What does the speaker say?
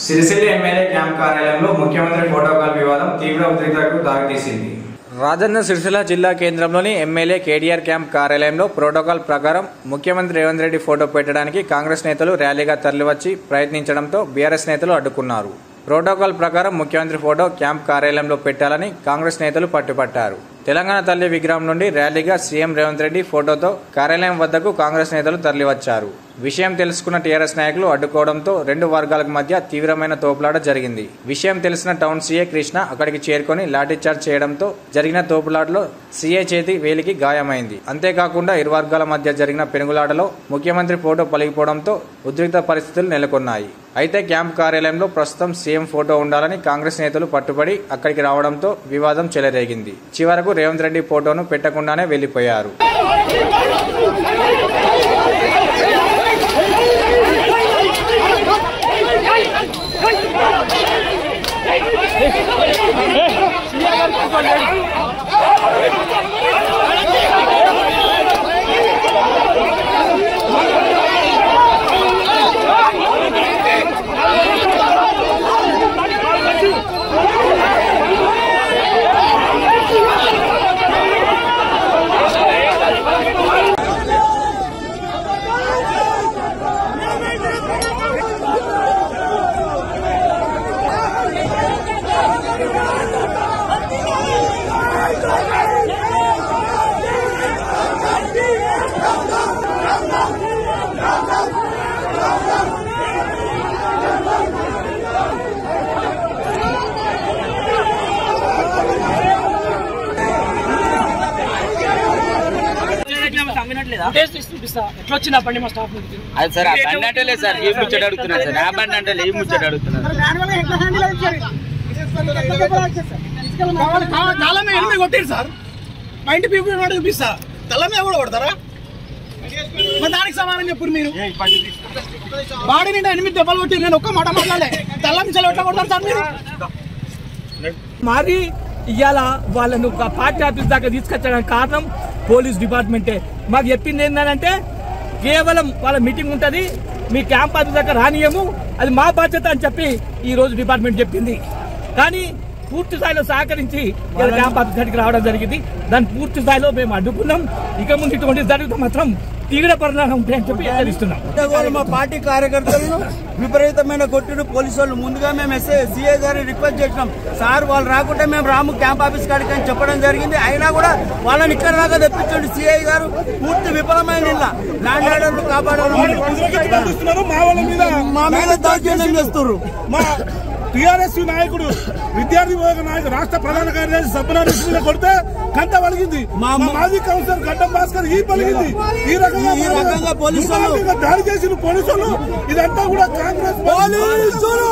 Sircilla MLA camp కార్యాలయంలో ముఖ్యమంత్రి photocall వివాదం తీవ్ర ఉద్రిక్తతకు దారితీసింది. రాజన్న సిరిసిల్ల జిల్లా కేంద్రంలోని ఎమ్మెల్యే కేటీఆర్ క్యాంప్ కార్యాలయంలో ప్రోటోకాల్ ప్రకారం ముఖ్యమంత్రి రేవంత్ రెడ్డి ఫోటో పెట్టడానికి కాంగ్రెస్ నేతలు ర్యాలీగా తరలివచ్చి ప్రయత్నించడంతో బీఆర్ఎస్ నేతలు అడ్డుకున్నారు. ప్రోటోకాల్ ప్రకారం ముఖ్యమంత్రి ఫోటో క్యాంప్ కార్యాలయంలో పెట్టాలని కాంగ్రెస్ నేతలు పట్టుపట్టారు. తెలంగాణ తల్లి విగ్రహం నుండి ర్యాలీగా సీఎం రేవంత్ రెడ్డి ఫోటోతో కార్యాలయం వద్దకు కాంగ్రెస్ నేతలు తరలివచ్చారు. విషయం తెలుసుకున్న టీఆర్ఎస్ నాయకులు అడ్డుకోవడంతో రెండు వర్గాలకు మధ్య తీవ్రమైన తోపులాట జరిగింది. విషయం తెలిసిన టౌన్ సీఏ కృష్ణ అక్కడికి చేరుకొని లాఠీచార్జ్ చేయడంతో జరిగిన తోపులాటలో సీఏ చేతి వేలికి గాయమైంది. అంతేకాకుండా ఇరు వర్గాల మధ్య జరిగిన పెనుగులాటలో ముఖ్యమంత్రి ఫోటో పలిగిపోవడంతో ఉద్రిక్త పరిస్థితులు నెలకొన్నాయి. అయితే క్యాంప్ కార్యాలయంలో ప్రస్తుతం సీఎం ఫోటో ఉండాలని కాంగ్రెస్ నేతలు పట్టుబడి అక్కడికి రావడంతో వివాదం చెలరేగింది. చివరకు రేవంత్ రెడ్డి ఫోటోను పెట్టకుండానే వెళ్లిపోయారు. దానికి సమానం చెప్పు. మీరు బాడీ నిండా 8 దెబ్బలు కొట్టి నేను ఒక్క మాట మాట్లాడలే. తల్లమించాలి ఎట్లా కొడతారు సార్ మీరు? మరి ఇవాళ వాళ్ళను పార్టీ ఆఫీస్ దాకా తీసుకొచ్చడానికి కారణం పోలీస్ డిపార్ట్మెంటే. మాకు చెప్పింది ఏంటంటే కేవలం వాళ్ళ మీటింగ్ ఉంటుంది, మీ క్యాంప్ ఆఫీస్ దాకా రానియము, అది మా బాధ్యత అని చెప్పి ఈ రోజు డిపార్ట్మెంట్ చెప్పింది. కానీ పూర్తి స్థాయిలో సహకరించి క్యాంప్ ఆఫీస్ దగ్గరికి రావడం జరిగింది. దాన్ని పూర్తి స్థాయిలో మేము అడ్డుకున్నాం. ఇక ముందు ఇటువంటి జరిగితే మాత్రం తీవ్ర పరిణామం ఉంటాయని చెప్పి హెచ్చరిస్తున్నాం. మా పార్టీ కార్యకర్తలను విపరీతమైన కొట్టుడు పోలీసు వాళ్ళు ముందుగా మేము సీఏ గారిని రిక్వెస్ట్ చేసినాం. సార్ వాళ్ళు రాకుంటే మేము రాము క్యాంప్ ఆఫీస్ కాడికి అని చెప్పడం జరిగింది. అయినా కూడా వాళ్ళని ఇక్కడ దాకా తెప్పించండి. సీఐ గారు పూర్తి విఫలమైన ల్యాండ్ ఆర్డర్లు కాపాడారు. మా మీద దౌర్జన్యం చేస్తున్నారు. మా టీఆర్ఎస్ నాయకుడు విద్యార్థి విభాగ నాయకుడు రాష్ట్ర ప్రధాన కార్యదర్శి సబ్బనారెడ్డి మీద కొడితే కంట పలిగింది. మా మాజీ కౌన్సిలర్ గడ్డం భాస్కర్ ఈ పలిగింది. ఈ రకంగా పోలీసులు దాడి చేసిన పోలీసులు ఇదంతా కూడా కాంగ్రెస్ పోలీసులు